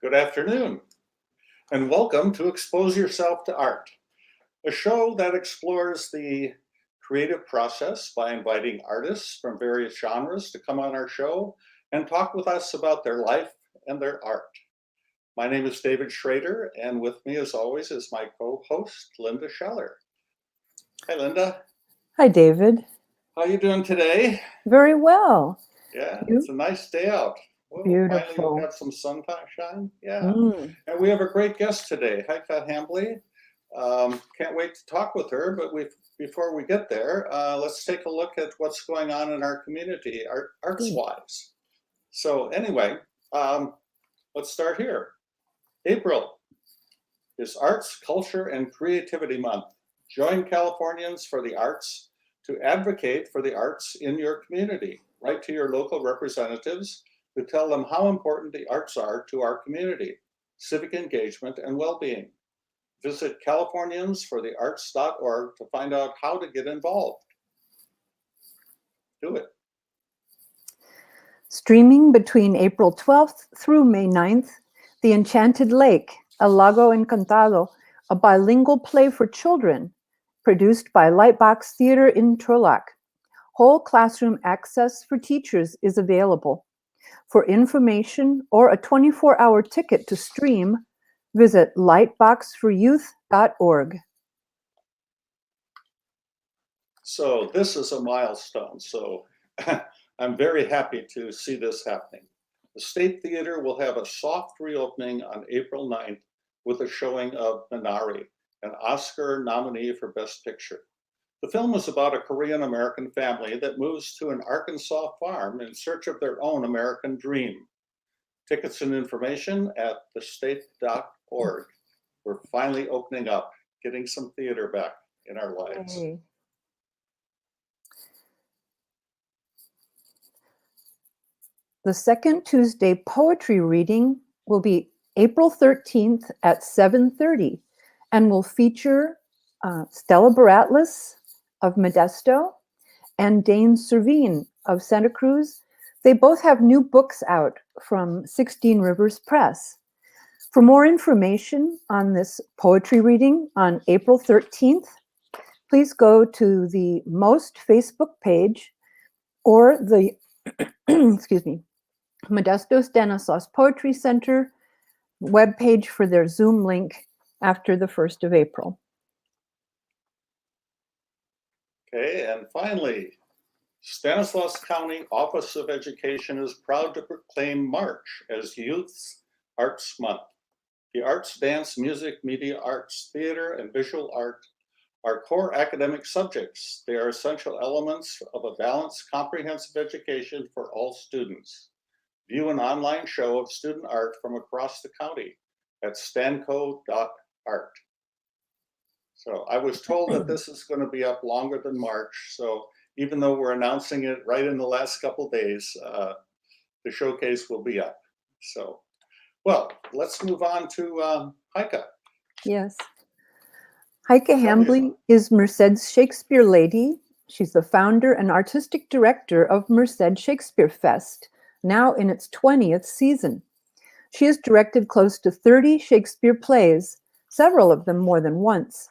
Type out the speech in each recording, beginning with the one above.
Good afternoon, and welcome to Expose Yourself to Art, a show that explores the creative process by inviting artists from various genres to come on our show and talk with us about their life and their art. My name is David Schrader, and with me, as always, is my co-host, Linda Scheller. Hi, Linda. Hi, David. How are you doing today? Very well. Yeah, it's a nice day out. Well, Beautiful. Finally, we have some sunshine. Yeah. And we have a great guest today, Heike Hambley. Can't wait to talk with her, but before we get there, let's take a look at what's going on in our community, arts-wise. So anyway, let's start here. April is Arts, Culture, and Creativity Month. Join Californians for the arts to advocate for the arts in your community. Write to your local representatives to tell them how important the arts are to our community, civic engagement, and well-being. Visit californiansforthearts.org to find out how to get involved. Do it. Streaming between April 12th through May 9th, The Enchanted Lake, El Lago Encantado, a bilingual play for children, produced by Lightbox Theater in Trolac. Whole classroom access for teachers is available. For information or a 24-hour ticket to stream, visit lightboxforyouth.org. So this is a milestone. So I'm very happy to see this happening. The State Theater will have a soft reopening on April 9th with a showing of Minari, an Oscar nominee for Best Picture. The film is about a Korean-American family that moves to an Arkansas farm in search of their own American dream. Tickets and information at thestate.org. We're finally opening up, getting some theater back in our lives. Yay. The second Tuesday poetry reading will be April 13th at 7:30 and will feature Stella Baratlis of Modesto and Dane Servine of Santa Cruz. They both have new books out from 16 Rivers Press. For more information on this poetry reading on April 13th, please go to the Most Facebook page or the Modesto Stanislaus Poetry Center webpage for their Zoom link after the 1st of April. Okay, and finally, Stanislaus County Office of Education is proud to proclaim March as Youth's Arts Month. The arts, dance, music, media arts, theater, and visual art are core academic subjects. They are essential elements of a balanced, comprehensive education for all students. View an online show of student art from across the county at stanco.art. So I was told that this is going to be up longer than March. So even though we're announcing it right in the last couple of days, the showcase will be up. So, well, let's move on to Heike. Yes. Heike Hambley is Merced's Shakespeare lady. She's the founder and artistic director of Merced Shakespearefest, now in its 20th season. She has directed close to 30 Shakespeare plays, several of them more than once.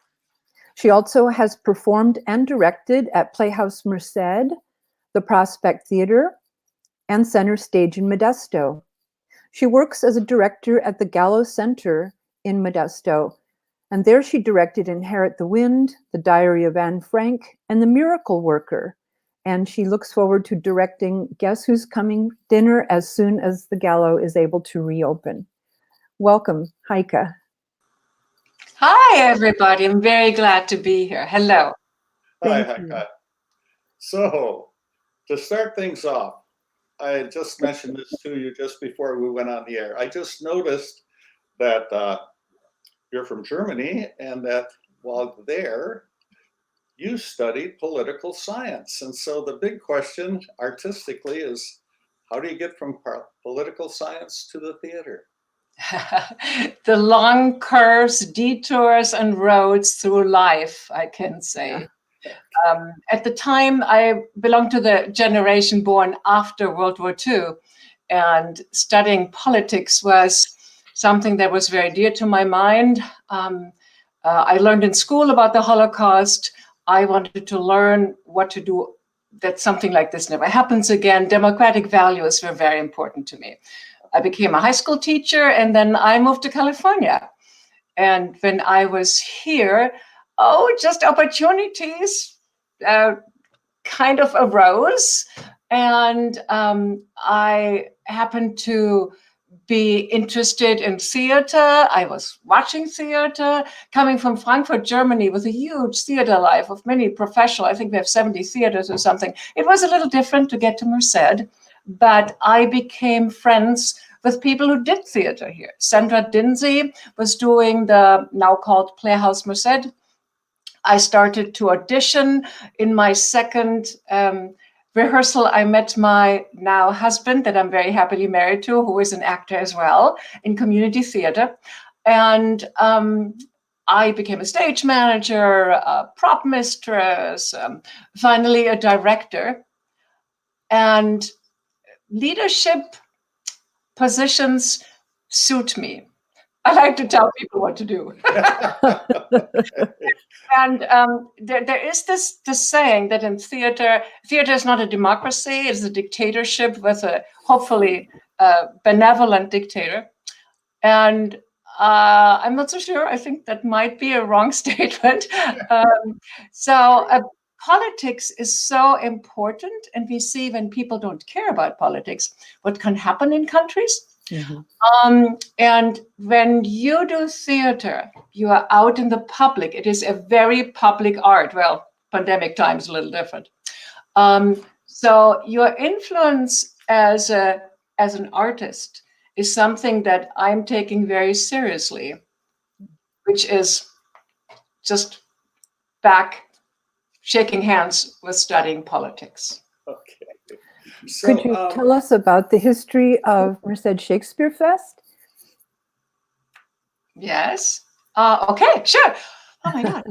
She also has performed and directed at Playhouse Merced, the Prospect Theater, and Center Stage in Modesto. She works as a director at the Gallo Center in Modesto, and there she directed Inherit the Wind, The Diary of Anne Frank, and The Miracle Worker. And she looks forward to directing Guess Who's Coming Dinner as soon as the Gallo is able to reopen. Welcome, Heike. Hi, everybody. I'm very glad to be here. Hello. Hi, Heike. So, to start things off, I just mentioned this to you just before we went on the air. I just noticed that you're from Germany and that while there, you studied political science. And so the big question artistically is, how do you get from political science to the theater? The long curves, detours, and roads through life, I can say. At the time, I belonged to the generation born after World War II, and studying politics was something that was very dear to my mind. I learned in school about the Holocaust. I wanted to learn what to do that something like this never happens again. Democratic values were very important to me. I became a high school teacher, and then I moved to California. And when I was here, just opportunities kind of arose. And I happened to be interested in theater. I was watching theater, coming from Frankfurt, Germany, with a huge theater life of many professional. I think we have 70 theaters or something. It was a little different to get to Merced, but I became friends with people who did theater here. Sandra Dinsey was doing the now called Playhouse Merced. I started to audition. In my second rehearsal, I met my now husband that I'm very happily married to, who is an actor as well in community theater. And I became a stage manager, a prop mistress, finally a director. And leadership positions suit me. I like to tell people what to do. And there is this saying that in theater is not a democracy, it's a dictatorship with a hopefully benevolent dictator. And I'm not so sure. I think that might be a wrong statement. Politics is so important, and we see when people don't care about politics, what can happen in countries. Mm-hmm. And when you do theater, you are out in the public. It is a very public art. Well, pandemic time is a little different. So your influence as an artist is something that I'm taking very seriously, which is just back shaking hands with studying politics. Okay. So, could you tell us about the history of Merced Shakespearefest? Yes. Okay, sure. Oh my God.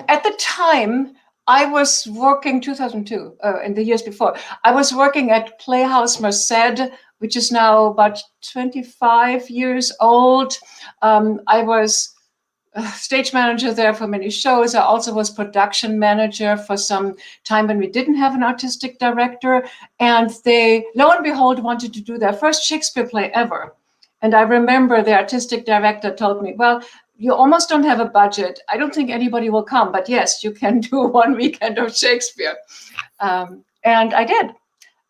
At the time, I was working 2002, and the years before, I was working at Playhouse Merced, which is now about 25 years old. I was stage manager there for many shows. I also was production manager for some time when we didn't have an artistic director. And they, lo and behold, wanted to do their first Shakespeare play ever. And I remember the artistic director told me, well, you almost don't have a budget. I don't think anybody will come, but yes, you can do one weekend of Shakespeare. And I did.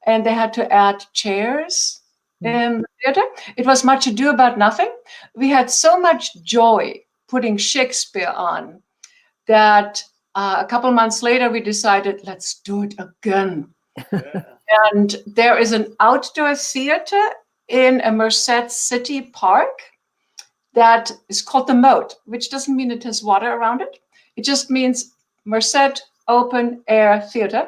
And they had to add chairs in the theater. It was much ado about nothing. We had so much joy putting Shakespeare on that a couple months later, we decided, let's do it again. Yeah. And there is an outdoor theater in a Merced City Park that is called the Moat, which doesn't mean it has water around it. It just means Merced Open Air Theater.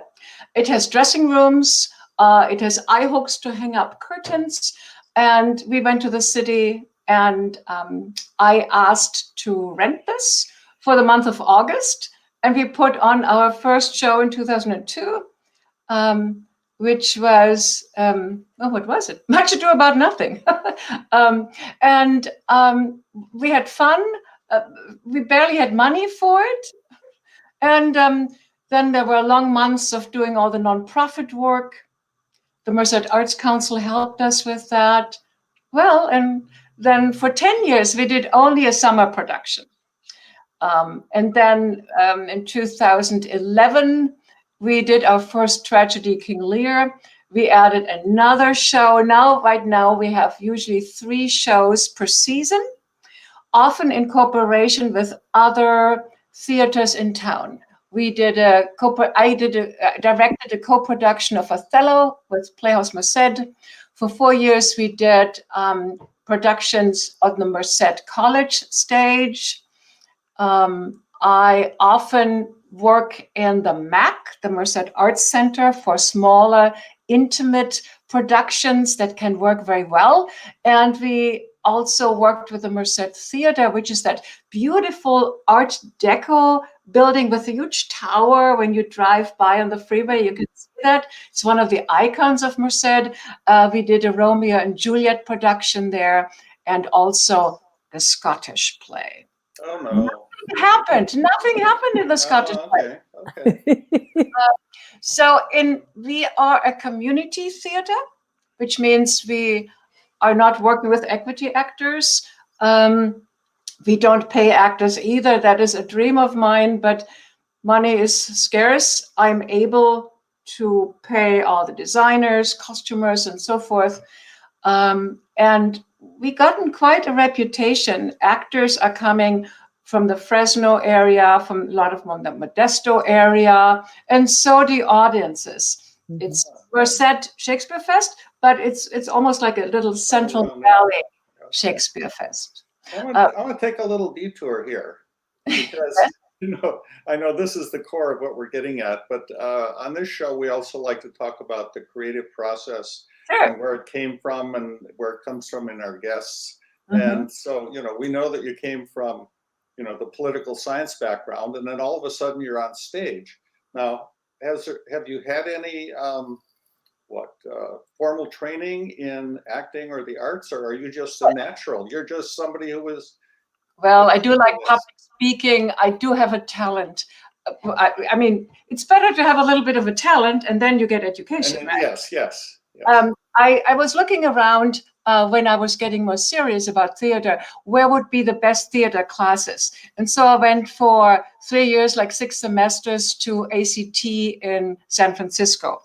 It has dressing rooms. It has eye hooks to hang up curtains. And we went to the city and I asked to rent this for the month of August. And we put on our first show in 2002, which was, what was it? Much Ado About Nothing. We had fun. We barely had money for it. And then there were long months of doing all the nonprofit work. The Merced Arts Council helped us with that. Well, and then for 10 years, we did only a summer production. And then in 2011, we did our first tragedy, King Lear. We added another show. Right now, we have usually 3 shows per season, often in cooperation with other theaters in town. I directed a co-production of Othello with Playhouse Merced. For 4 years, we did productions on the Merced College stage. I often work in the MAC, the Merced Arts Center, for smaller, intimate productions that can work very well. And we also worked with the Merced Theater, which is that beautiful Art Deco building with a huge tower. When you drive by on the freeway, you can see that. It's one of the icons of Merced. We did a Romeo and Juliet production there. and also the Scottish play. Oh, no. Nothing happened in the Scottish play. Okay. So we are a community theater, which means we are not working with equity actors. We don't pay actors either. That is a dream of mine, but money is scarce. I'm able to pay all the designers, costumers, and so forth. And we've gotten quite a reputation. Actors are coming from the Fresno area, from a lot of the Modesto area, and so the audiences. Mhm. It's Merced Shakespearefest, but it's almost like a little Central Valley Shakespearefest. I want to take a little detour here because I know this is the core of what we're getting at, but on this show we also like to talk about the creative process. Sure. And where it came from and where it comes from in our guests. Mm-hmm. And so, we know that you came from, the political science background, and then all of a sudden you're on stage. Now, have you had any formal training in acting or the arts, or are you just a natural? You're just somebody who was. Well, I do like public speaking. I do have a talent. I mean, it's better to have a little bit of a talent, and then you get education. Then, right? Yes. I was looking around when I was getting more serious about theater, where would be the best theater classes? And so I went for 3 years, like 6 semesters, to ACT in San Francisco.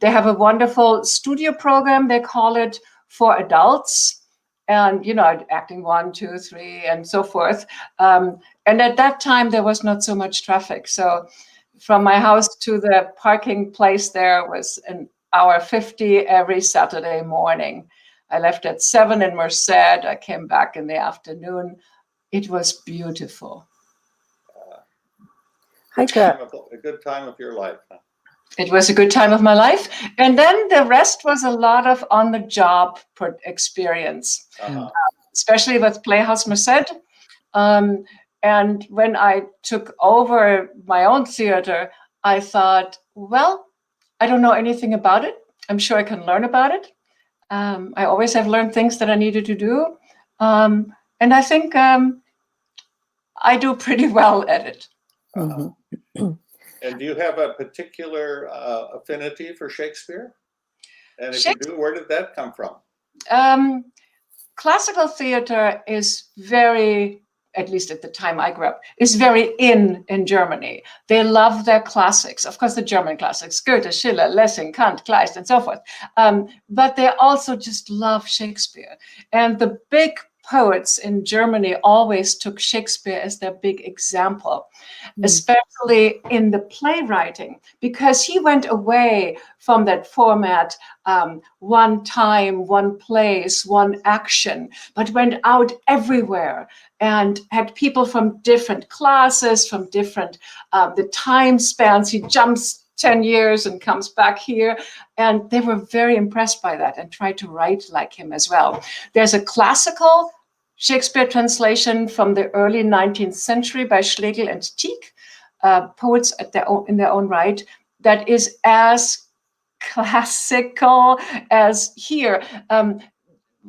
They have a wonderful studio program, they call it, for adults. And, acting 1, 2, 3, and so forth. And at that time, there was not so much traffic. So from my house to the parking place there was an hour 50 every Saturday morning. I left at 7 in Merced. I came back in the afternoon. It was beautiful. Heike. A good time of your life. Huh? It was a good time of my life. And then the rest was a lot of on-the-job experience, especially with Playhouse Merced. And when I took over my own theater, I thought, well, I don't know anything about it. I'm sure I can learn about it. I always have learned things that I needed to do. And I think I do pretty well at it. Mm-hmm. And do you have a particular affinity for Shakespeare? And if you do, where did that come from? Classical theater is very, at least at the time I grew up, is very in Germany. They love their classics. Of course, the German classics, Goethe, Schiller, Lessing, Kant, Kleist, and so forth. But they also just love Shakespeare. And the big poets in Germany always took Shakespeare as their big example, especially in the playwriting, because he went away from that format, one time, one place, one action, but went out everywhere and had people from different classes, from different the time spans. He jumps 10 years and comes back here. And they were very impressed by that and tried to write like him as well. There's a classical Shakespeare translation from the early 19th century by Schlegel and Tieck, poets in their own right, that is as classical as here.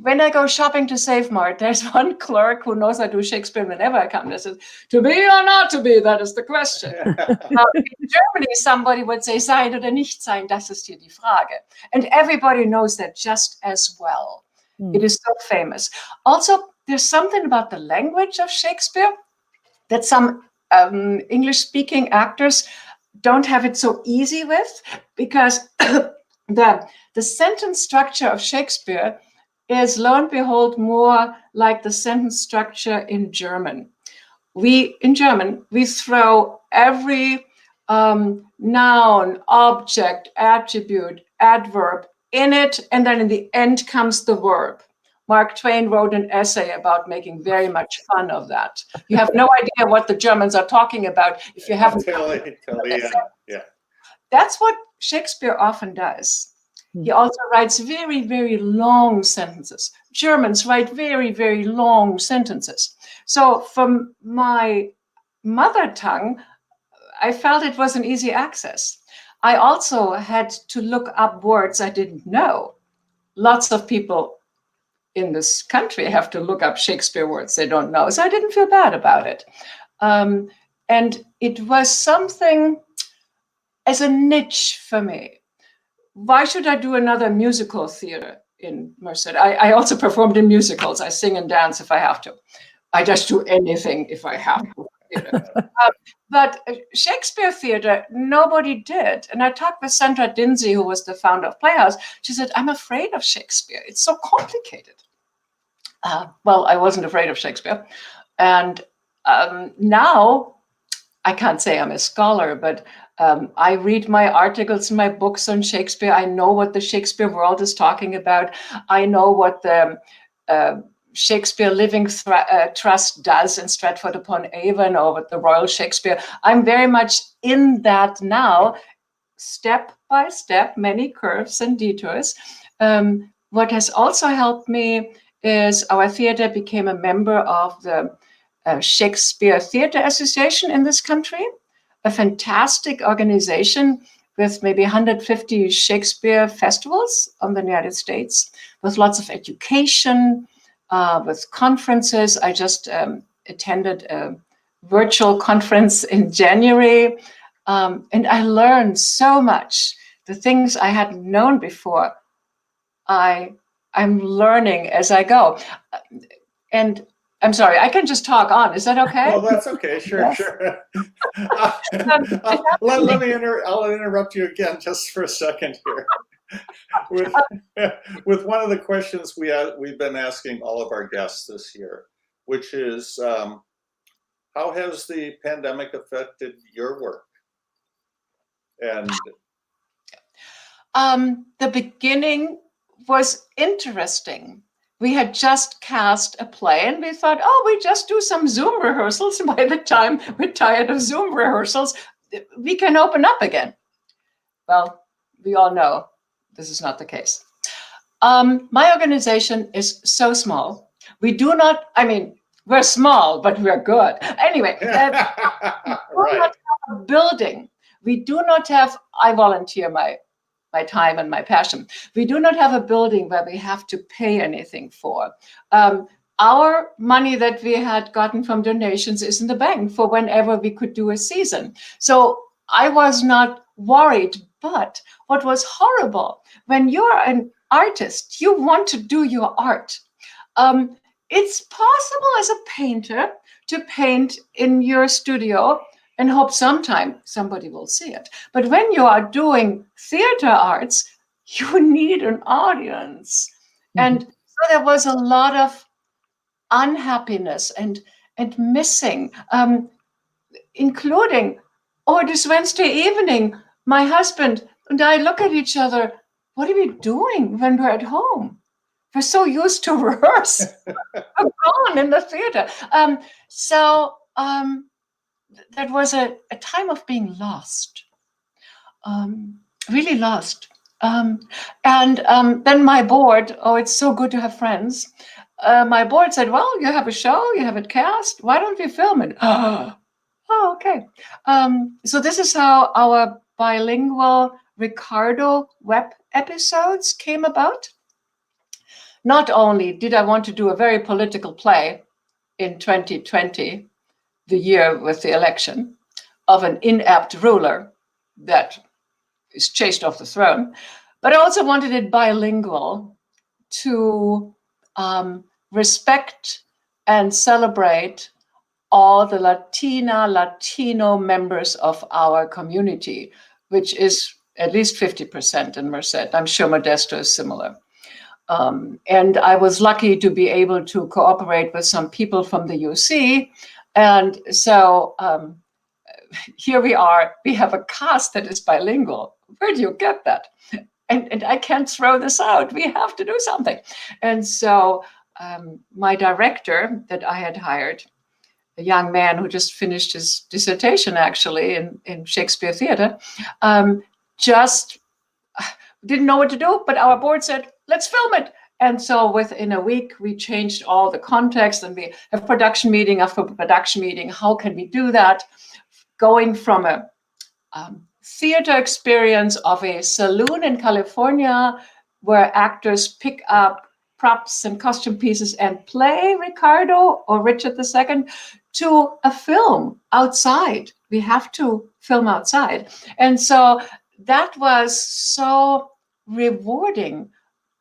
When I go shopping to Save Mart, there's one clerk who knows I do Shakespeare whenever I come. They says, to be or not to be, that is the question. In Germany, somebody would say, sein oder nicht sein, das ist hier die Frage. And everybody knows that just as well. It is so famous. Also, there's something about the language of Shakespeare that some English-speaking actors don't have it so easy with, because the sentence structure of Shakespeare is, lo and behold, more like the sentence structure in German. In German, we throw every noun, object, attribute, adverb in it, and then in the end comes the verb. Mark Twain wrote an essay about making very much fun of that. You have no idea what the Germans are talking about if you haven't. Yeah. That's what Shakespeare often does. He also writes very, very long sentences. Germans write very, very long sentences. So from my mother tongue, I felt it was an easy access. I also had to look up words I didn't know. Lots of people in this country have to look up Shakespeare words they don't know. So I didn't feel bad about it. And it was something as a niche for me. Why should I do another musical theater in Merced? I also performed in musicals. I sing and dance if I have to. I just do anything if I have to. But Shakespeare theater, nobody did. And I talked with Sandra Dinsey, who was the founder of Playhouse. She said, I'm afraid of Shakespeare. It's so complicated. Well, I wasn't afraid of Shakespeare. And now, I can't say I'm a scholar, but I read my articles and my books on Shakespeare. I know what the Shakespeare world is talking about. I know what the Shakespeare Living Trust does in Stratford-upon-Avon, or with the Royal Shakespeare. I'm very much in that now, step by step, many curves and detours. What has also helped me is our theater became a member of the Shakespeare Theatre Association in this country, a fantastic organization with maybe 150 Shakespeare festivals in the United States, with lots of education, with conferences. I just attended a virtual conference in January, and I learned so much. The things I hadn't known before, I'm learning as I go. And I'm sorry, I can just talk on. Is that okay? Well, that's okay. Sure, Yes. sure. I'll interrupt you again just for a second here. With one of the questions we've been asking all of our guests this year, which is, how has the pandemic affected your work? And the beginning was interesting. We had just cast a play and we thought, oh, we just do some Zoom rehearsals. And by the time we're tired of Zoom rehearsals, we can open up again. Well, we all know this is not the case. My organization is so small. We do not, I mean, we're small, but we're good. Anyway, we do not have a building. We do not have, I volunteer my time and my passion. We do not have a building where we have to pay anything for. Our money that we had gotten from donations is in the bank for whenever we could do a season. So I was not worried, but what was horrible, when you're an artist, you want to do your art. It's possible as a painter to paint in your studio and hope sometime somebody will see it. But when you are doing theater arts, you need an audience. Mm-hmm. And so there was a lot of unhappiness and missing, including, this Wednesday evening, my husband and I look at each other, what are we doing when we're at home? We're so used to rehearse. We're gone in the theater. That was a time of being lost, really lost. And then my board, it's so good to have friends. My board said, well, you have a show, you have it cast, why don't we film it? Oh, okay. So this is how our bilingual Ricardo web episodes came about. Not only did I want to do a very political play in 2020, the year with the election, of an inept ruler that is chased off the throne, but I also wanted it bilingual to respect and celebrate all the Latino members of our community, which is at least 50% in Merced. I'm sure Modesto is similar. And I was lucky to be able to cooperate with some people from the UC. And so here we are, we have a cast that is bilingual. Where do you get that? And I can't throw this out. We have to do something. And so my director that I had hired, a young man who just finished his dissertation actually in Shakespeare theater, just didn't know what to do, but our board said, let's film it. And so within a week, we changed all the context and we have production meeting after production meeting. How can we do that? Going from a theater experience of a saloon in California where actors pick up props and costume pieces and play Ricardo or Richard II to a film outside. We have to film outside. And so that was so rewarding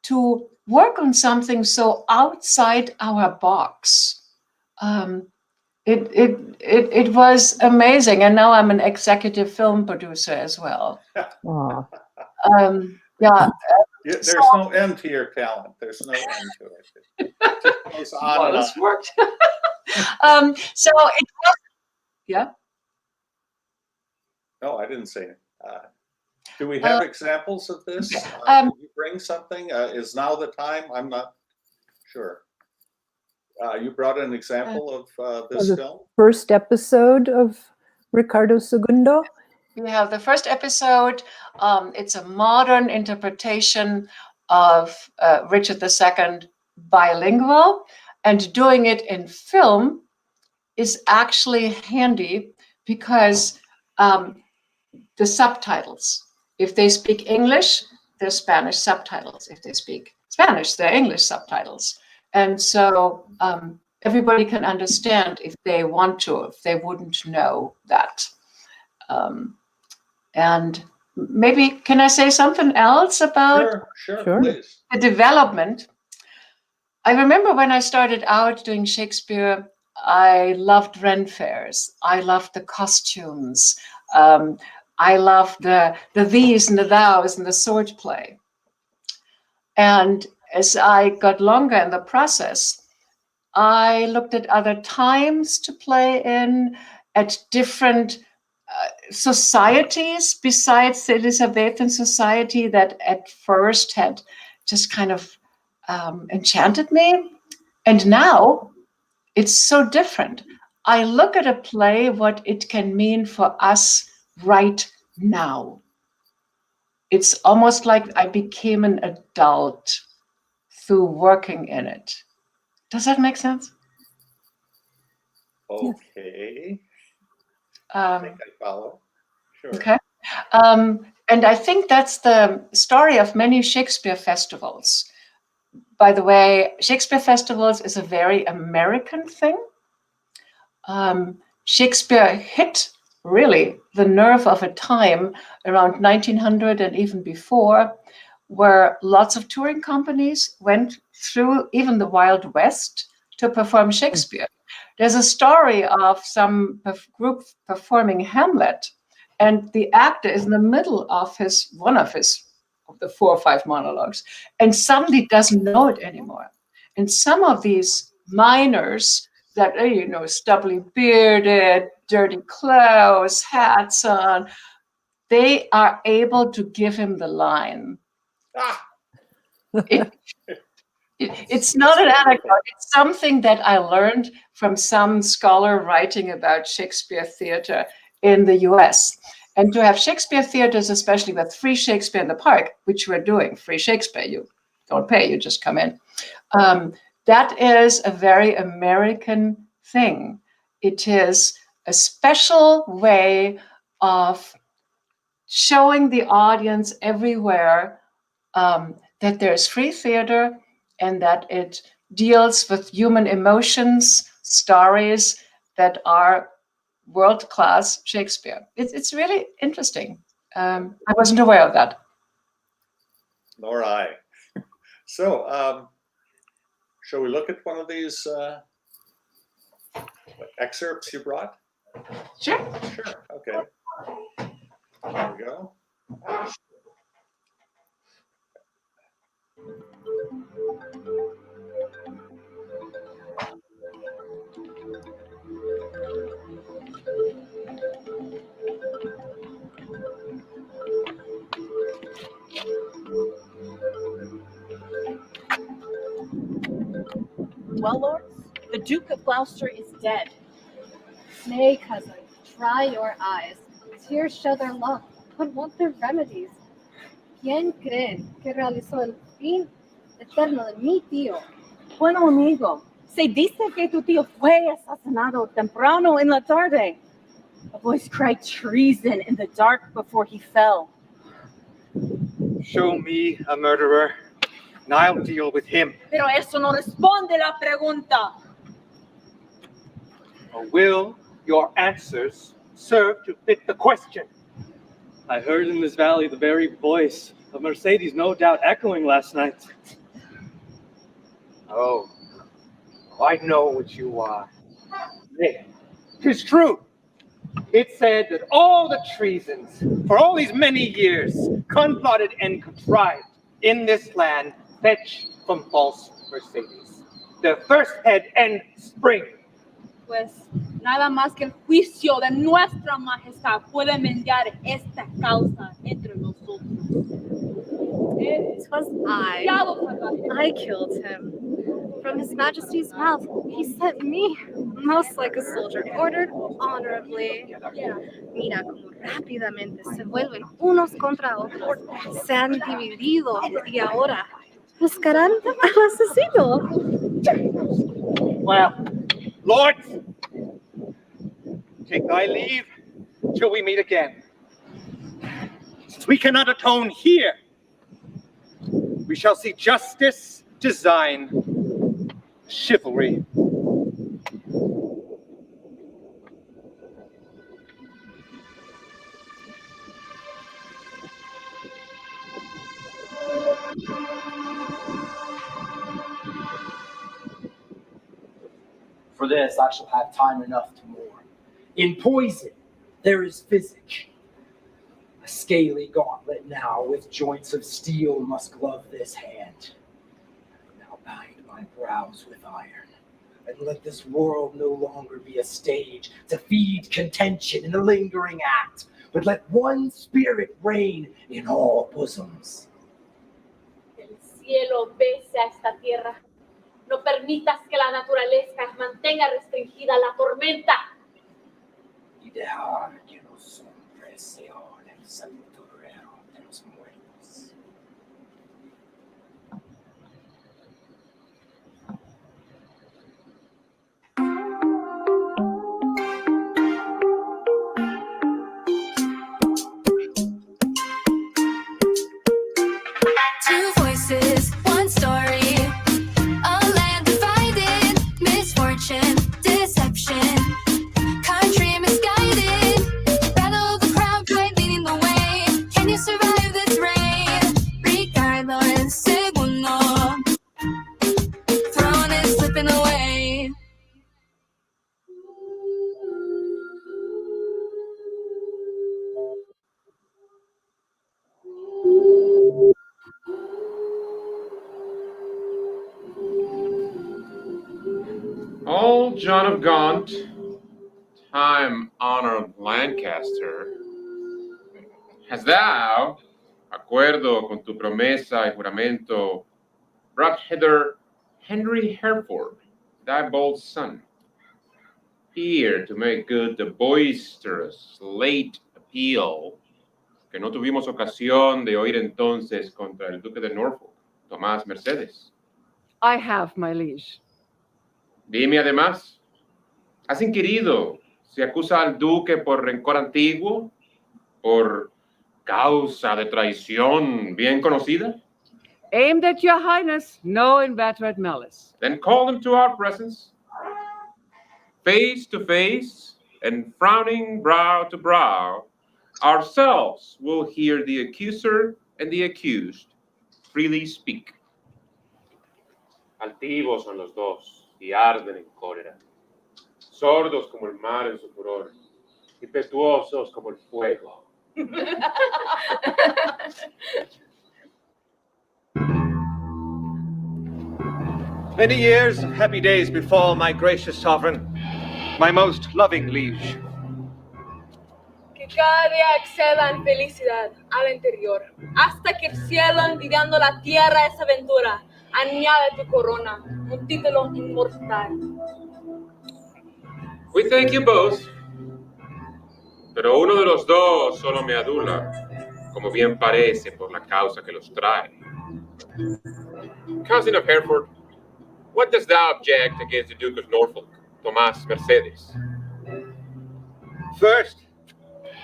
to work on something so outside our box. It was amazing. And now I'm an executive film producer as well. Aw. Yeah. There's no end to your talent. There's no end to it. It just goes on Well, and on. it's worked. So it was, yeah. No, I didn't say it. Do we have examples of this? Okay. Can you bring something? Is now the time? I'm not sure. You brought an example of this the film? First episode of Ricardo II. We have the first episode. It's a modern interpretation of Richard II bilingual, and doing it in film is actually handy because the subtitles, if they speak English, they're Spanish subtitles. If they speak Spanish, they're English subtitles. And so everybody can understand if they want to, if they wouldn't know that. And maybe, can I say something else about Sure, Sure. please. the development? I remember when I started out doing Shakespeare, I loved Ren fairs. I loved the costumes. I loved the these and the thous and the sword play. And as I got longer in the process, I looked at other times to play in, at different societies besides the Elizabethan society that at first had just kind of enchanted me. And now it's so different. I look at a play, what it can mean for us right now. It's almost like I became an adult through working in it. Does that make sense? Okay. Um, I think I follow. Sure. Okay. And I think that's the story of many Shakespeare festivals. By the way, Shakespeare festivals is a very American thing. Shakespeare hit really the nerve of a time around 1900 and even before, where lots of touring companies went through even the Wild West to perform Shakespeare. There's a story of some group performing Hamlet, and the actor is in the middle of one of the 4 or 5 monologues, and suddenly doesn't know it anymore. And some of these minors that are, stubbly bearded, dirty clothes, hats on, they are able to give him the line. It's not an anecdote. It's something that I learned from some scholar writing about Shakespeare theater in the US. And to have Shakespeare theaters, especially with free Shakespeare in the Park, which we're doing, free Shakespeare, you don't pay, you just come in. That is a very American thing. It is a special way of showing the audience everywhere that there's free theater and that it deals with human emotions, stories that are world-class Shakespeare. It's really interesting. I wasn't aware of that. Nor I. So, shall we look at one of these excerpts you brought? Sure. Sure. Okay. There we go. Well, lords, the Duke of Gloucester is dead. Nay, cousin, dry your eyes. Tears show their love, but want their remedies. ¿Quién creen que realizó el fin eterno de mi tío? Bueno, amigo, se dice que tu tío fue asesinado temprano en la tarde. A voice cried treason in the dark before he fell. Show me a murderer. and I'll deal with him. Pero eso no responde la pregunta. Or will your answers serve to fit the question? I heard in this valley the very voice of Mercedes, no doubt echoing last night. Oh, I know what you are. Nay, 'tis true. It said that all the treasons for all these many years, conplotted and contrived in this land, fetch from false Mercedes, the first head and spring. Pues nada más que el juicio de nuestra majestad puede enmendar esta causa entre nosotros. It was I killed him. From His Majesty's mouth, he sent me, most like a soldier, ordered honorably. Mira cómo rápidamente se vuelven unos contra otros. Se han dividido y ahora buscarán al asesino. Well, lords, take thy leave till we meet again. Since we cannot atone here, we shall see justice, design, chivalry. For this I shall have time enough to mourn. In poison there is physic. A scaly gauntlet now with joints of steel must glove this hand. Now bind my brows with iron, and let this world no longer be a stage to feed contention in the lingering act, but let one spirit reign in all bosoms. El cielo besa esta tierra. No permitas que la naturaleza mantenga restringida la tormenta. Y dejar que los hombres sean el sepulturero de los muertos. Two voices, one story. A land divided, misfortune, deception. Country misguided, battle the crowd, pride leading the way. Can you survive this rain? Ricardo el segundo, throne is slipping away. Old John of Gaunt, time-honored Lancaster, hast thou, acuerdo con tu promesa y juramento, brought hither Henry Hereford, thy bold son, here to make good the boisterous late appeal que no tuvimos ocasión de oír entonces contra el duque de Norfolk, Tomás Mercedes? I have, my liege. Dime además, ¿has inquirido si acusa al duque por rencor antiguo, por causa de traición bien conocida? Aimed at your highness, no inveterate malice. Then call him to our presence, face to face and frowning brow to brow. Ourselves will hear the accuser and the accused freely speak. Altivos son los dos y arden en cólera, sordos como el mar en su furor, impetuosos como el fuego. Many years and happy days befall my gracious sovereign, my most loving liege. Que cada día exceda en felicidad al anterior, hasta que el cielo, envidiando la tierra esa aventura, añade tu corona, un título inmortal. We thank you both, pero uno de los dos solo me adula, como bien parece por la causa que los trae. Cousin of Hereford, what dost thou object against the Duke of Norfolk, Tomás Mercedes? First,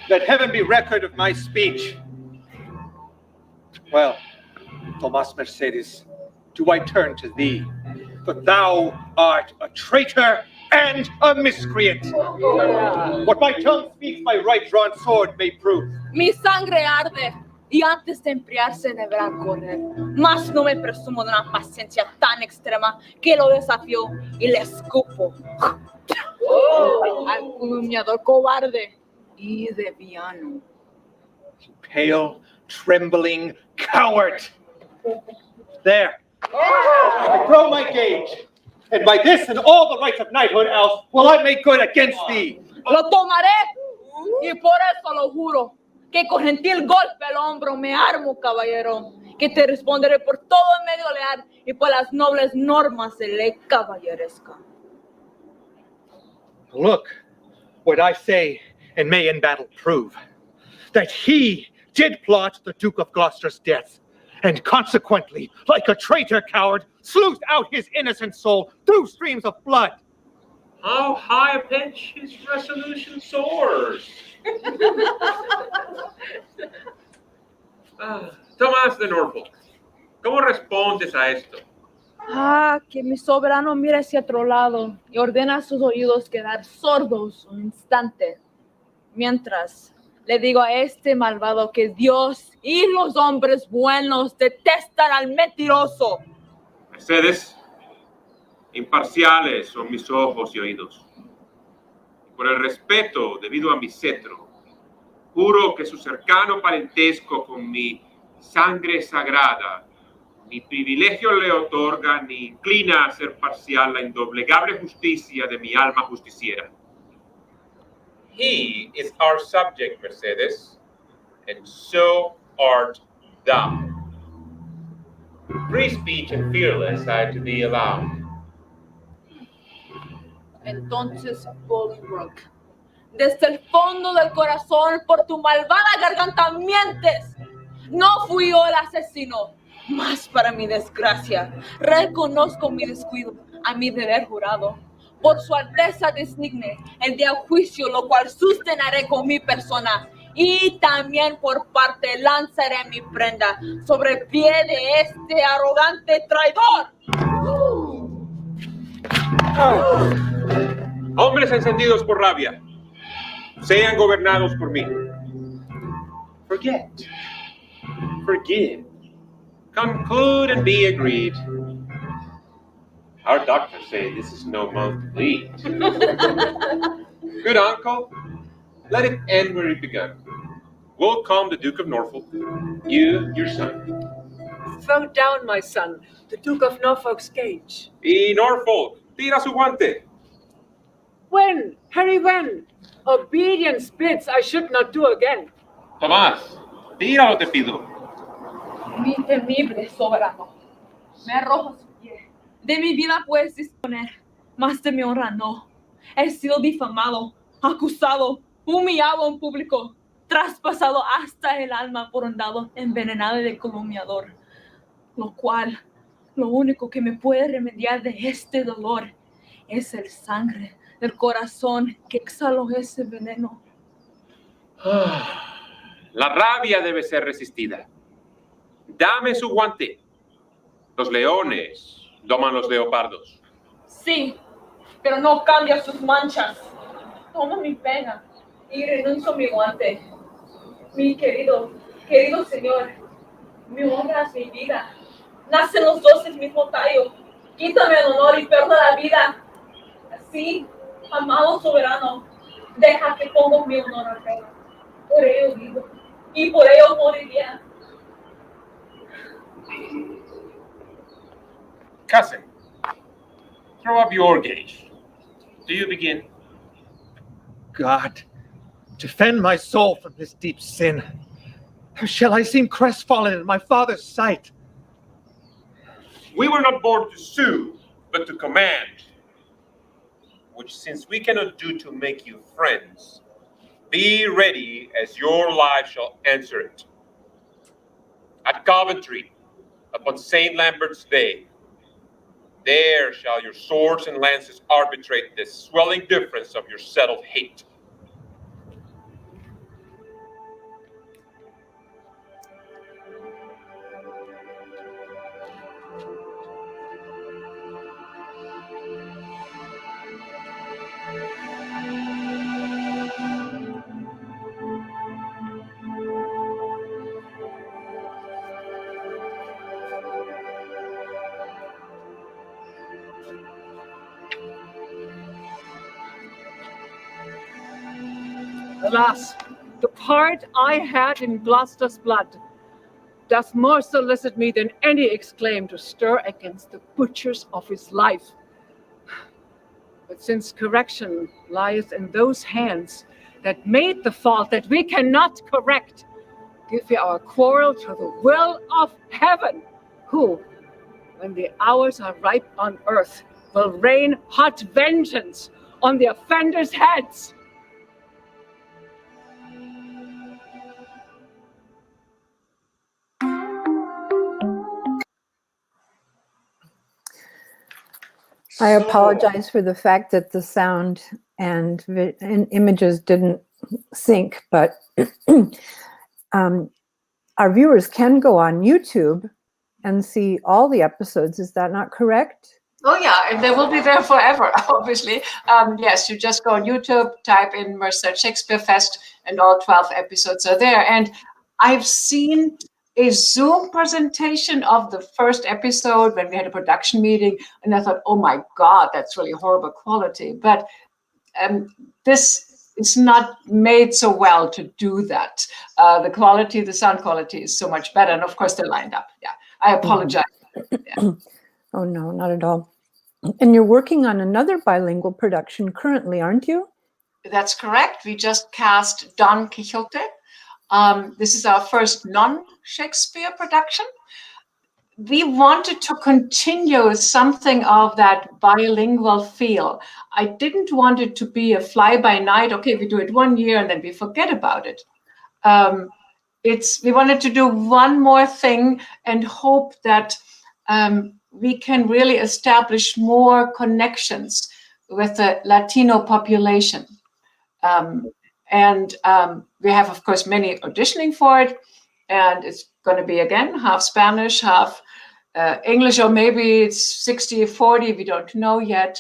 let heaven be record of my speech. Well, Tomás Mercedes, do I turn to thee. But thou art a traitor and a miscreant. What my tongue speaks, my right drawn sword may prove. Mi sangre arde y antes de enfriarse deberá correr. Mas no me presumo de una paciencia tan extrema que lo desafío y le escupo. Al calumniador cobarde y deviano. Pale, trembling coward. There. I throw my gage, and by this and all the rights of knighthood else will I make good against thee. Lo tomaré y por eso lo juro que con gentil golpe al hombro me armo, caballero, que te responderé por todo el medio leal y por las nobles normas de ley caballeresca. Look what I say and may in battle prove, that he did plot the Duke of Gloucester's death, and consequently, like a traitor coward, sleuthed out his innocent soul through streams of blood. How high a pitch his resolution soars. Tomás de Norfolk, ¿cómo respondes a esto? Que mi soberano mire hacia otro lado y ordena a sus oídos quedar sordos un instante, mientras le digo a este malvado que Dios y los hombres buenos detestan al mentiroso. Mercedes, imparciales son mis ojos y oídos. Por el respeto debido a mi cetro, juro que su cercano parentesco con mi sangre sagrada ni privilegio le otorga ni inclina a ser parcial la indoblegable justicia de mi alma justiciera. He is our subject, Mercedes, and so art thou. Free speech and fearless are to be allowed. Entonces, Bolingbroke, desde el fondo del corazón, por tu malvada garganta mientes. No fui yo el asesino, mas para mi desgracia, reconozco mi descuido a mi deber jurado. Por su alteza designe el día juicio, lo cual sustenaré con mi persona, y también por parte lanzaré mi prenda sobre el pie de este arrogante traidor. Hombres encendidos por rabia, sean gobernados por mí. Forget, forgive, conclude and be agreed. Our doctors say this is no month to bleed. Good uncle, let it end where it began. Will come the Duke of Norfolk, you, your son. Throw down, my son, the Duke of Norfolk's gage. Y Norfolk, tira su guante. When, Harry, when? Obedience bids I should not do again. Tomás, tíralo, te pido. Mi temible soberano, me arrojo a su pie. De mi vida puedes disponer, mas de mi honra no. He sido difamado, acusado, humillado en público, traspasado hasta el alma por un dado envenenado de calumniador. Lo cual, lo único que me puede remediar de este dolor es el sangre del corazón que exhaló ese veneno. La rabia debe ser resistida. Dame su guante. Los leones doman los leopardos. Sí, pero no cambia sus manchas. Tomo mi pena y renuncio a mi guante. Mi querido señor, mi honra es mi vida. Nacen los dos del mismo tallo. Quítame el honor y pierda la vida. Así, amado soberano, deja que ponga mi honor a prueba. Por ello vivo y por ello moriría. Cousin, throw up your gage. Do you begin? God, defend my soul from this deep sin. How shall I seem crestfallen in my father's sight? We were not born to sue, but to command. Which, since we cannot do to make you friends, be ready as your life shall answer it. At Coventry, upon St. Lambert's Day, there shall your swords and lances arbitrate the swelling difference of your settled hate. Alas, the part I had in Gloucester's blood doth more solicit me than any exclaim to stir against the butchers of his life. But since correction lies in those hands that made the fault that we cannot correct, give we our quarrel to the will of heaven, who, when the hours are ripe on earth, will rain hot vengeance on the offenders' heads. I apologize for the fact that the sound and images didn't sync, but our viewers can go on YouTube and see all the episodes. Is that not correct? Oh yeah, and they will be there forever, obviously. Yes, you just go on YouTube, type in Merced Shakespearefest, and all 12 episodes are there. And I've seen a Zoom presentation of the first episode when we had a production meeting, and I thought, oh my God, that's really horrible quality. But this is not made so well to do that. The quality, the sound quality is so much better. And of course, they're lined up. Yeah, I apologize. Yeah. Oh, no, not at all. And you're working on another bilingual production currently, aren't you? That's correct. We just cast Don Quixote. This is our first non-Shakespeare production. We wanted to continue something of that bilingual feel. I didn't want it to be a fly-by-night, okay, we do it 1 year and then we forget about it. We wanted to do one more thing and hope that we can really establish more connections with the Latino population. We have, of course, many auditioning for it, and it's going to be, again, half Spanish, half English, or maybe it's 60-40, we don't know yet.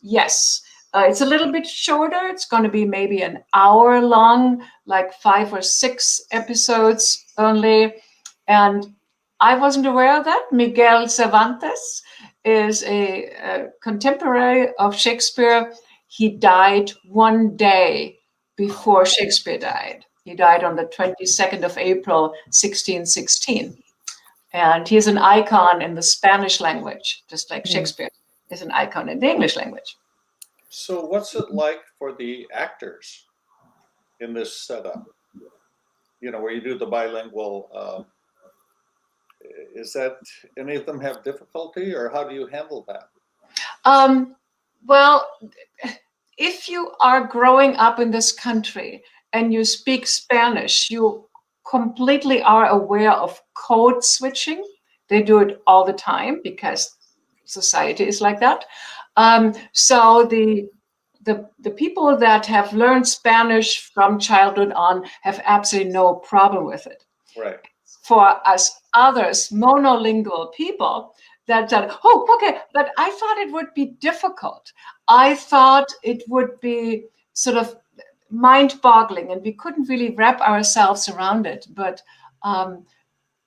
Yes, it's a little bit shorter. It's going to be maybe an hour long, like 5 or 6 episodes only. And I wasn't aware of that. Miguel Cervantes is a contemporary of Shakespeare. He died 1 day before Shakespeare died. He died on the 22nd of April, 1616. And he's an icon in the Spanish language, just like Shakespeare is an icon in the English language. So what's it like for the actors in this setup? You know, where you do the bilingual, is that, any of them have difficulty, or how do you handle that? Well, if you are growing up in this country and you speak Spanish, you completely are aware of code switching. They do it all the time because society is like that. So the people that have learned Spanish from childhood on have absolutely no problem with it. Right. For us others, monolingual people, that said, oh, okay, but I thought it would be difficult. I thought it would be sort of mind-boggling, and we couldn't really wrap ourselves around it. But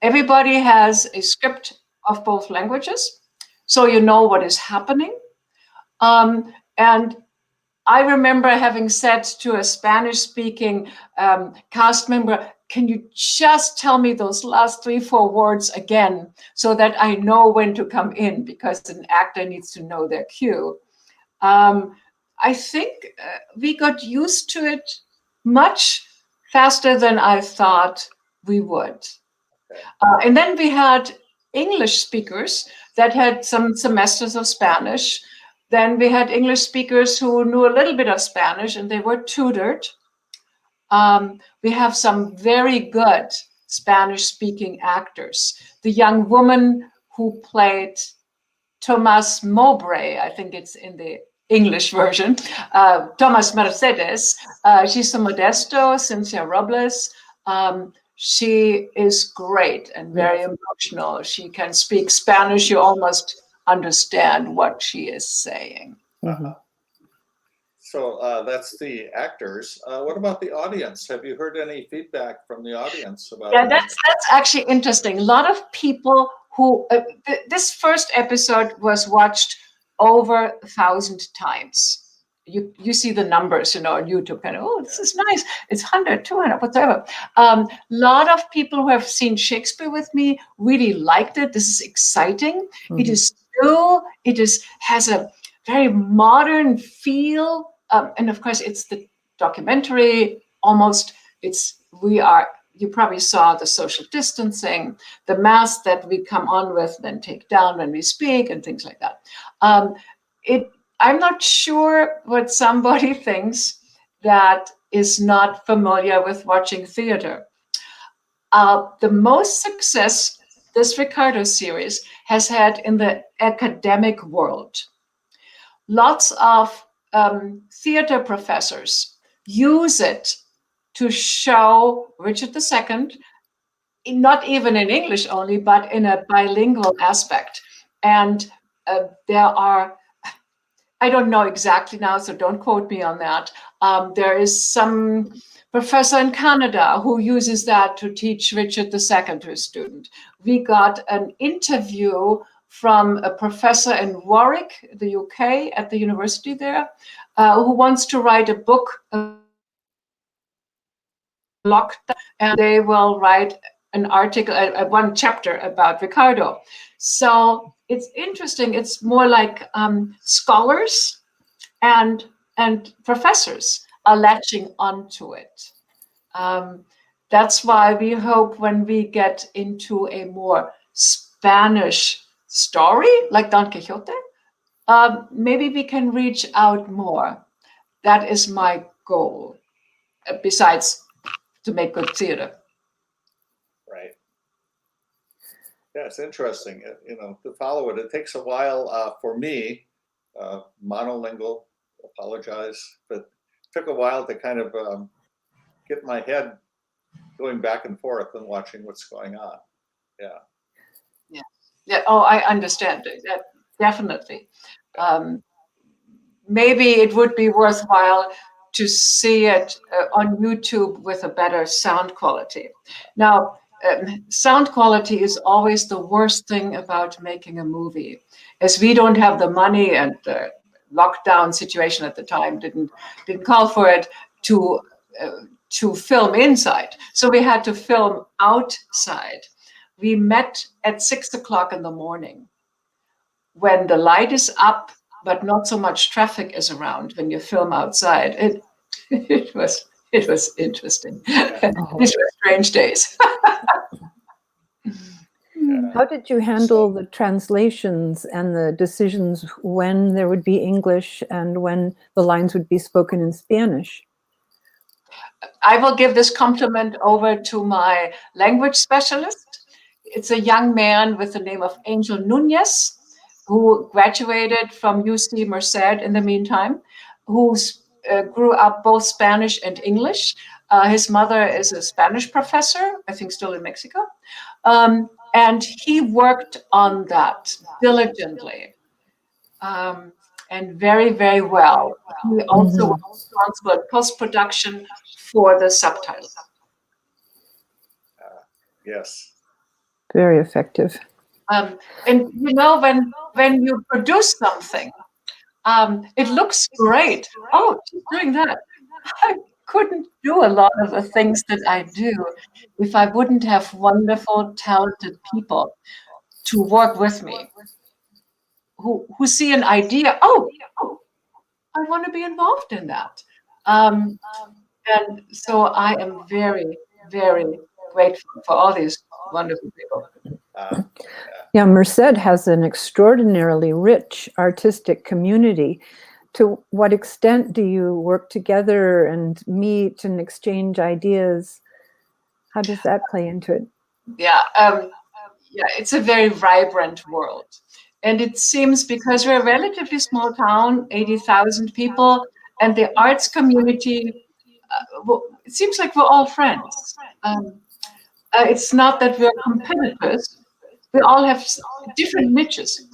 everybody has a script of both languages, so you know what is happening. And I remember having said to a Spanish-speaking cast member, can you just tell me those last 3-4 words again so that I know when to come in, because an actor needs to know their cue. I think we got used to it much faster than I thought we would. And then we had English speakers that had some semesters of Spanish. Then we had English speakers who knew a little bit of Spanish and they were tutored. We have some very good Spanish-speaking actors. The young woman who played Tomás Mowbray, I think it's in the English version, Tomás Mercedes, she's from Modesto, Cynthia Robles. She is great and very emotional. She can speak Spanish. You almost understand what she is saying. So that's the actors. What about the audience? Have you heard any feedback from the audience about? Yeah, that's actually interesting. A lot of people who this first episode was watched over 1,000 times. you see the numbers, on YouTube, kind of, oh, this is nice. It's 100, 200, whatever. A lot of people who have seen Shakespeare with me really liked it. This is exciting. It is new. It has a very modern feel. And of course, it's the documentary almost. You probably saw the social distancing, the mask that we come on with, then take down when we speak, and things like that. I'm not sure what somebody thinks that is not familiar with watching theater. The most success this Ricardo series has had in the academic world. Lots of theater professors use it to show Richard II, not even in English only, but in a bilingual aspect. And there are, I don't know exactly now, so don't quote me on that. There is some professor in Canada who uses that to teach Richard II to a student. We got an interview from a professor in Warwick, the UK, at the university there, who wants to write a book, lockdown, and they will write an article, one chapter about Ricardo. So it's interesting. It's more like scholars and professors are latching onto it. That's why we hope when we get into a more Spanish story, like Don Quixote, maybe we can reach out more. That is my goal, besides to make good theater. Right. Yeah, it's interesting, to follow it. It takes a while for me, monolingual, apologize, but it took a while to kind of get my head going back and forth and watching what's going on. Yeah. Yeah. Oh, I understand that, definitely. Maybe it would be worthwhile to see it on YouTube with a better sound quality. Now, sound quality is always the worst thing about making a movie, as we don't have the money, and the lockdown situation at the time didn't call for it to film inside. So we had to film outside. We met at 6 o'clock in the morning when the light is up, but not so much traffic is around when you film outside. It was interesting. These were strange days. How did you handle the translations and the decisions when there would be English and when the lines would be spoken in Spanish? I will give this compliment over to my language specialist. It's a young man with the name of Angel Nunez, who graduated from UC Merced in the meantime, who grew up both Spanish and English. His mother is a Spanish professor, I think still in Mexico. And he worked on that diligently and very, very well. He also was responsible in post-production for the subtitles. Yes. Very effective. And when you produce something, it looks great. Oh, she's doing that. I couldn't do a lot of the things that I do if I wouldn't have wonderful, talented people to work with me who see an idea. Oh, I want to be involved in that. And so I am very, very grateful for all these wonderful people. Yeah, Merced has an extraordinarily rich artistic community. To what extent do you work together and meet and exchange ideas? How does that play into it? Yeah, it's a very vibrant world. And it seems, because we're a relatively small town, 80,000 people, and the arts community, it seems like we're all friends. It's not that we're competitors. We all have different niches.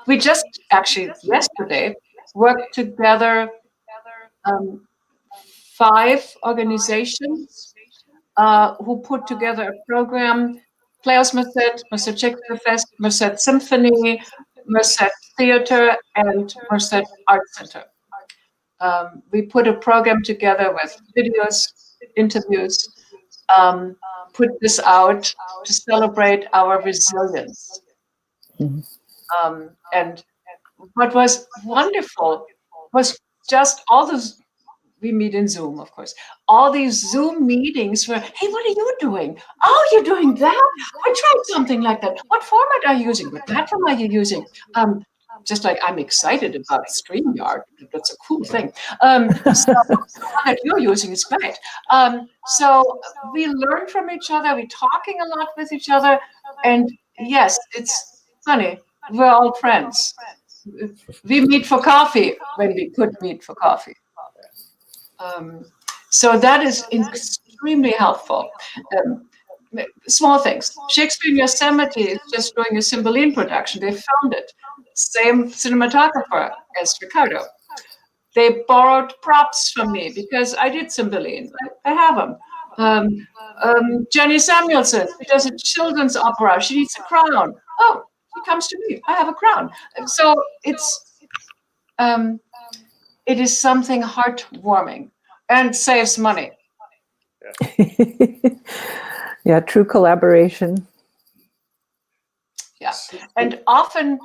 We just actually yesterday worked together 5 organizations who put together a program: Playhouse Merced, Merced Shakespearefest, Merced Symphony, Merced Theater and Merced Art Center. We put a program together with videos, interviews, put this out to celebrate our resilience. And what was wonderful was just all those, we meet in Zoom, of course, all these Zoom meetings where, hey, what are you doing? Oh, you're doing that? I tried something like that. What format are you using? What platform are you using? Just like I'm excited about StreamYard. That's a cool thing. So the one that you're using is great. So we learn from each other. We're talking a lot with each other. And yes, it's funny. We're all friends. We meet for coffee when we could meet for coffee. So that is extremely helpful. Small things. Shakespeare in Yosemite is just doing a Cymbeline production. They filmed it. Same cinematographer as Ricardo. They borrowed props from me because I did Cymbeline. I have them. Jenny Samuelson, she does a children's opera. She needs a crown. Oh, she comes to me. I have a crown. So it is something heartwarming and saves money. Yeah, true collaboration. Yeah, and often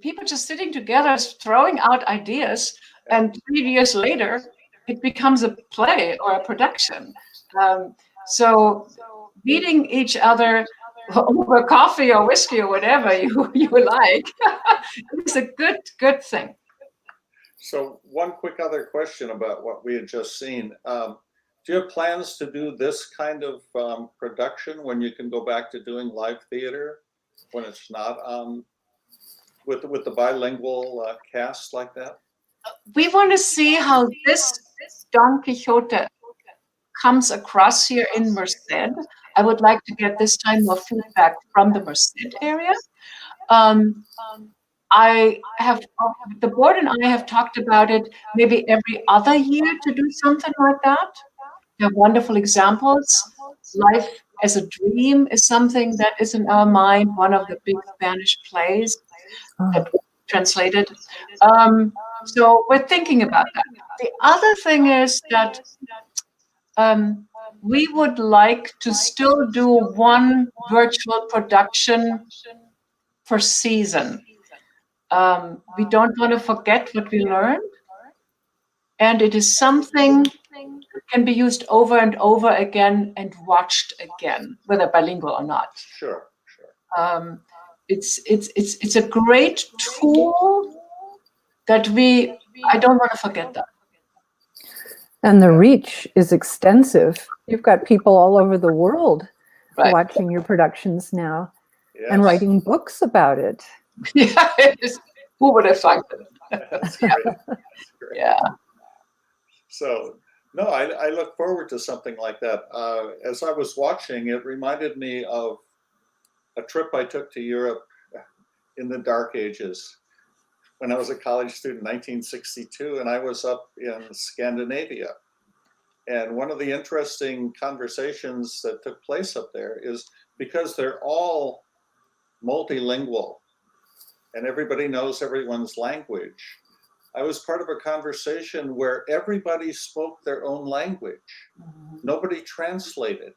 people just sitting together, throwing out ideas, and 3 years later, it becomes a play or a production. So meeting each other over coffee or whiskey or whatever you like is a good thing. So one quick other question about what we had just seen. Do you have plans to do this kind of production when you can go back to doing live theater, when it's not with the bilingual cast like that? We want to see how this Don Quixote comes across here in Merced. I would like to get this time more feedback from the Merced area. The board and I have talked about it maybe every other year to do something like that. We have wonderful examples. Life as a Dream is something that is in our mind, one of the big Spanish plays that we translated. So we're thinking about that. The other thing is that we would like to still do one virtual production per season. We don't want to forget what we learned. And it is something that can be used over and over again and watched again, whether bilingual or not. Sure. It's a great tool that I don't want to forget that. And the reach is extensive. You've got people all over the world watching your productions now and writing books about it. Yeah, who would have thought that? That's great. That's great. Yeah. So, no, I look forward to something like that. As I was watching, it reminded me of a trip I took to Europe in the dark ages when I was a college student in 1962, and I was up in Scandinavia. And one of the interesting conversations that took place up there is because they're all multilingual and everybody knows everyone's language. I was part of a conversation where everybody spoke their own language. Nobody translated.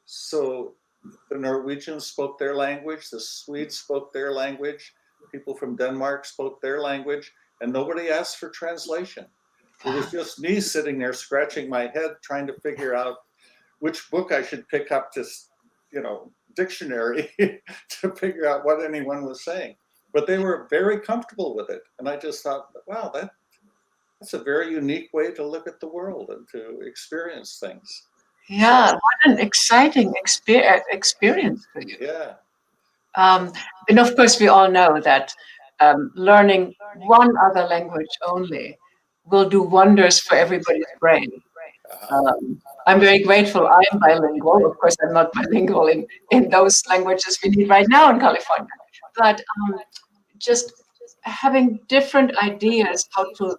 So the Norwegians spoke their language, the Swedes spoke their language, people from Denmark spoke their language, and nobody asked for translation. It was just me sitting there scratching my head trying to figure out which book I should pick up to, dictionary to figure out what anyone was saying. But they were very comfortable with it. And I just thought, wow, that's a very unique way to look at the world and to experience things. Yeah, what an exciting experience for you. Yeah. And of course, we all know that learning one other language only will do wonders for everybody's brain. I'm very grateful I'm bilingual. Of course, I'm not bilingual in those languages we need right now in California. But just having different ideas how to,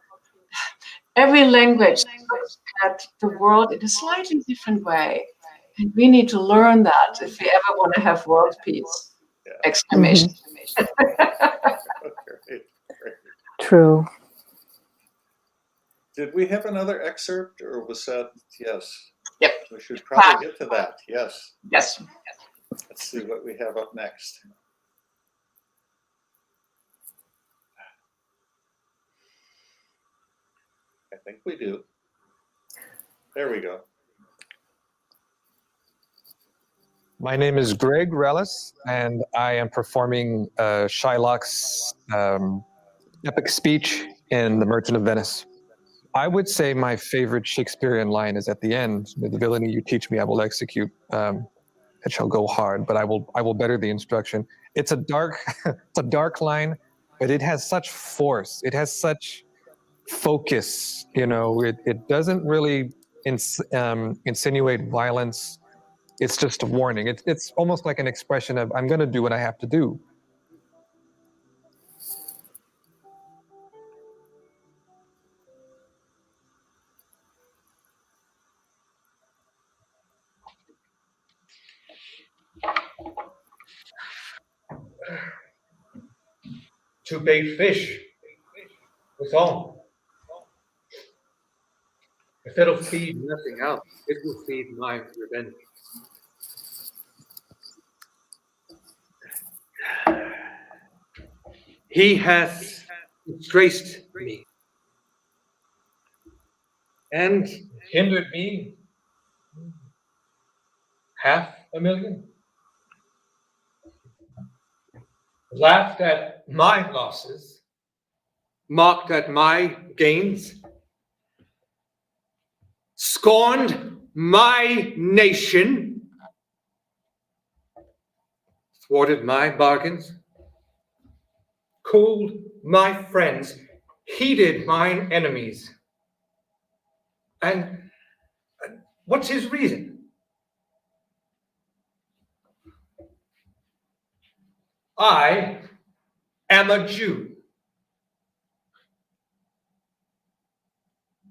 every language looks at the world in a slightly different way. And we need to learn that if we ever want to have world peace. Exclamation. Great, great. True. Did we have another excerpt, or was that, yes? Yep. We should probably get to that, yes. Yes. Let's see what we have up next. I think we do. There we go. My name is Greg Relis, and I am performing Shylock's epic speech in The Merchant of Venice. I would say my favorite Shakespearean line is at the end: "The villainy you teach me, I will execute. It shall go hard, but I will better the instruction." It's a dark, it's a dark line, but it has such force. It has such focus. You know, it doesn't really insinuate violence. It's just a warning. It's almost like an expression of, I'm going to do what I have to do. Two bait fish was all. If it'll feed nothing else, it will feed my revenge. He has disgraced me and hindered me $500,000. Laughed at my losses, mocked at my gains, scorned my nation, thwarted my bargains, cooled my friends, heated mine enemies. And what's his reason? I am a Jew.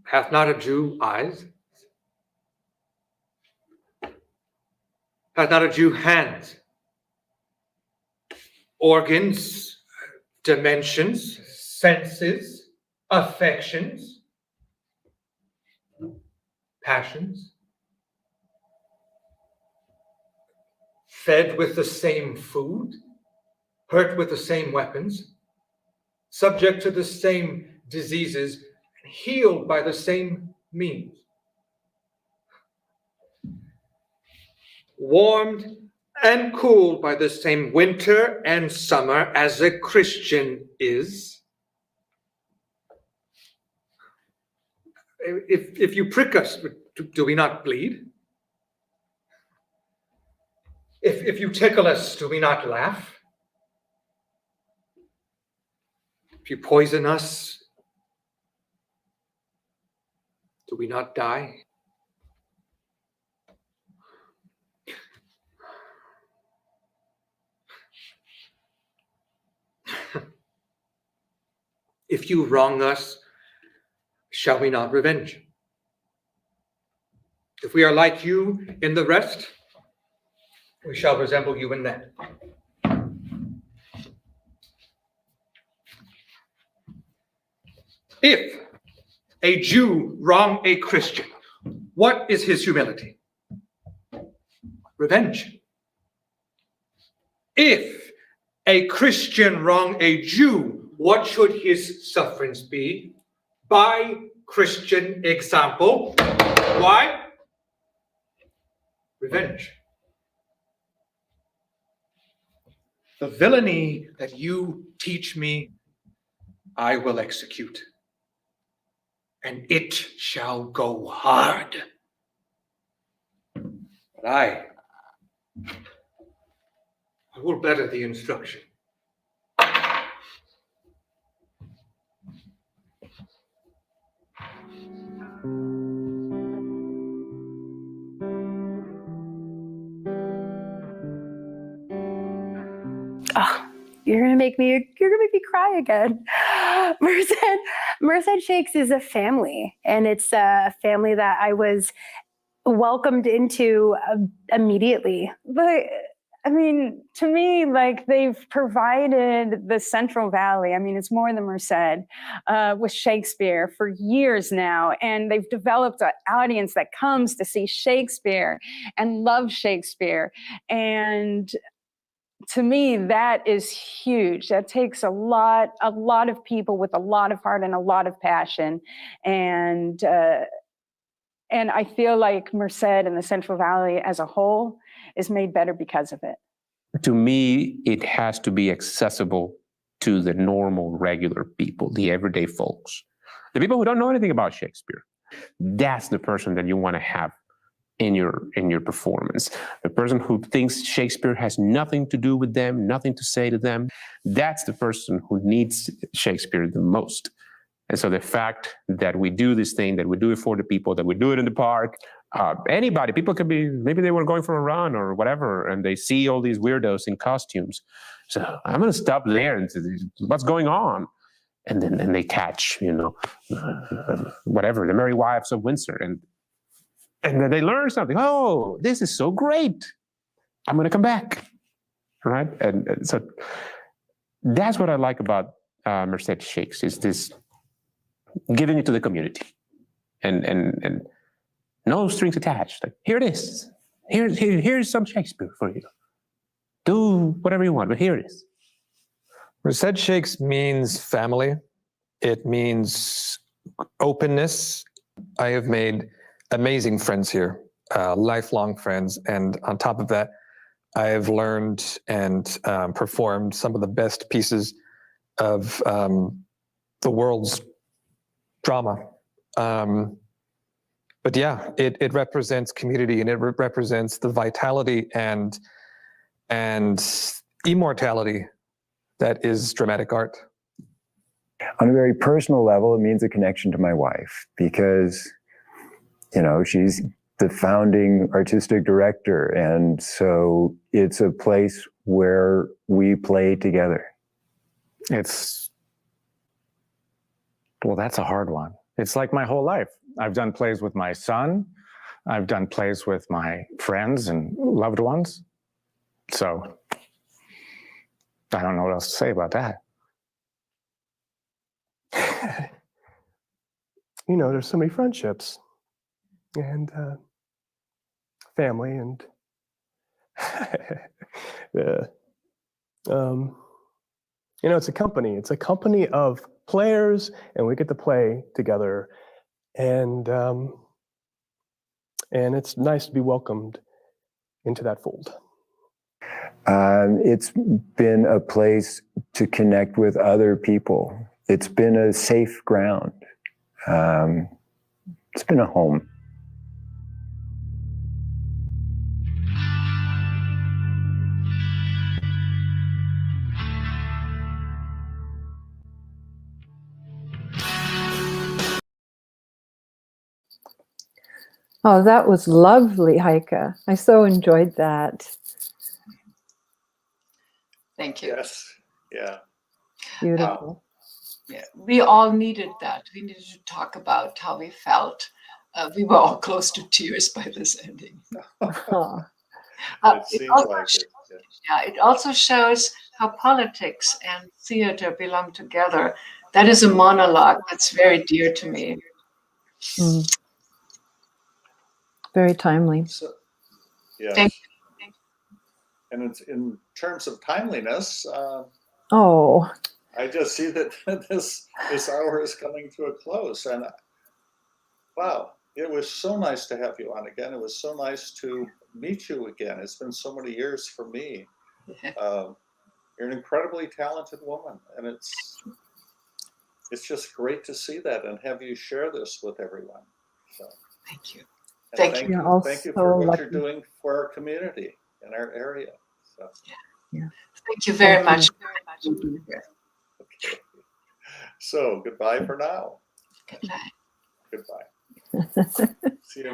Hath not a Jew eyes? Hath not a Jew hands? Organs, dimensions, senses, affections, passions? Fed with the same food, hurt with the same weapons, subject to the same diseases, and healed by the same means. Warmed and cooled by the same winter and summer as a Christian is. If you prick us, do we not bleed? If you tickle us, do we not laugh? If you poison us, do we not die? If you wrong us, shall we not revenge? If we are like you in the rest, we shall resemble you in that. If a Jew wrong a Christian, what is his humility? Revenge. If a Christian wrong a Jew, what should his sufferings be? By Christian example. Why? Revenge. The villainy that you teach me, I will execute, and it shall go hard. But I will better the instruction. Oh, you're gonna make me cry again. Merced Shakes is a family, and it's a family that I was welcomed into immediately. But I mean, to me, like they've provided the Central Valley. I mean, it's more than Merced with Shakespeare for years now. And they've developed an audience that comes to see Shakespeare and loves Shakespeare. And to me, that is huge. That takes a lot of people with a lot of heart and a lot of passion. And I feel like Merced and the Central Valley as a whole is made better because of it. To me, it has to be accessible to the normal, regular people, the everyday folks, the people who don't know anything about Shakespeare. That's the person that you want to have in your performance. The person who thinks Shakespeare has nothing to do with them, nothing to say to them. That's the person who needs Shakespeare the most. And so the fact that we do this thing, that we do it for the people, that we do it in the park, anybody, people could be, maybe they were going for a run or whatever, and they see all these weirdos in costumes. So I'm going to stop there and say, what's going on? And then they catch, whatever, the Merry Wives of Windsor. And then they learn something. Oh, this is so great. I'm going to come back. Right? And so that's what I like about Merced Shakes, is this giving it to the community, and no strings attached. Like, here it is. Here's some Shakespeare for you. Do whatever you want, but here it is. Merced Shakes means family. It means openness. I have made amazing friends here, lifelong friends, and on top of that, I have learned and performed some of the best pieces of the world's drama. But yeah, it represents community, and it represents the vitality and immortality that is dramatic art. On a very personal level, it means a connection to my wife, because, she's the founding artistic director. And so it's a place where we play together. Well, that's a hard one. It's like my whole life. I've done plays with my son. I've done plays with my friends and loved ones. So I don't know what else to say about that. There's so many friendships and family and it's a company. It's a company of players, and we get to play together, and it's nice to be welcomed into that fold. It's been a place to connect with other people. It's been a safe ground. It's been a home. Oh, that was lovely, Heike. I so enjoyed that. Thank you. Yes. Yeah. Beautiful. Yeah, we all needed that. We needed to talk about how we felt. We were all close to tears by this ending. It seems like it. Yeah, it also shows how politics and theater belong together. That is a monologue that's very dear to me. Very timely. So, yes. Thank you. And it's in terms of timeliness, Oh. I just see that this hour is coming to a close. And wow, it was so nice to have you on again. It was so nice to meet you again. It's been so many years for me. You're an incredibly talented woman, and it's just great to see that and have you share this with everyone. So thank you. Thank you. Thank you for what you're doing for our community and our area. So Thank you very much. Okay. So goodbye for now. Good night. Goodbye. See you next